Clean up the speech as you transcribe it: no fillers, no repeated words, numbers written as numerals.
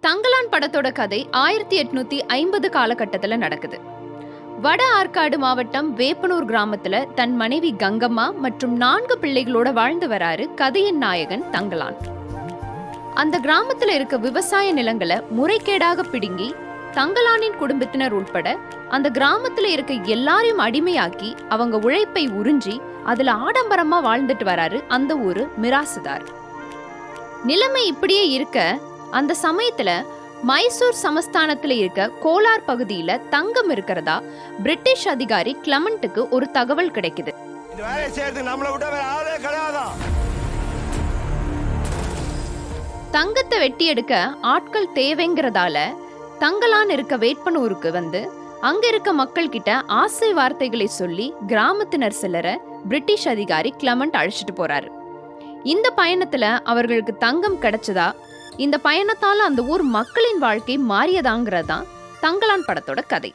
தங்கலான் படத்தோட கதை 1850 காலகட்டத்துல நடக்குது. வட ஆற்காடு மாவட்டம் வேப்பனூர் கிராமத்துல தன் மனைவி கங்கம்மா மற்றும் 4 பிள்ளைகளோட வாழ்ந்து வராரு கதையின் நாயகன் தங்கலான். அந்த கிராமத்துல இருக்க விவசாய நிலங்களை முறைகேடாக பிடுங்கி தங்கலானின் குடும்பத்தினர் உட்பட அந்த கிராமத்துல இருக்க எல்லாரையும் அடிமையாக்கி அவங்க உழைப்பை உறிஞ்சி அதுல ஆடம்பரமா வாழ்ந்துட்டு வராரு அந்த ஊரு மிராசுதார். நிலைமை இப்படியே இருக்க அந்த சமயத்துல மைசூர் சமஸ்தானத்துல இருக்க கோலார் பகுதியில தங்கம் இருக்கிறதா பிரிட்டிஷ் அதிகாரி கிளமெண்ட்டுக்கு ஒரு தகவல் கிடைக்குது. தங்கத்தை வெட்டி எடுக்க ஆட்கள் தேவைங்கிறதால தங்கலான் இருக்க வேட்பனூருக்கு வந்து அங்க இருக்க மக்கள் கிட்ட ஆசை வார்த்தைகளை சொல்லி கிராமத்தினர் சிலரை பிரிட்டிஷ் அதிகாரி கிளமெண்ட் அழைச்சிட்டு போறாரு. இந்த பயணத்துல அவர்களுக்கு தங்கம் கிடைச்சதா, இந்த பயணத்தால அந்த ஊர் மக்களின் வாழ்க்கை மாறியதாங்கிறதான் தங்கலான் படத்தோட கதை.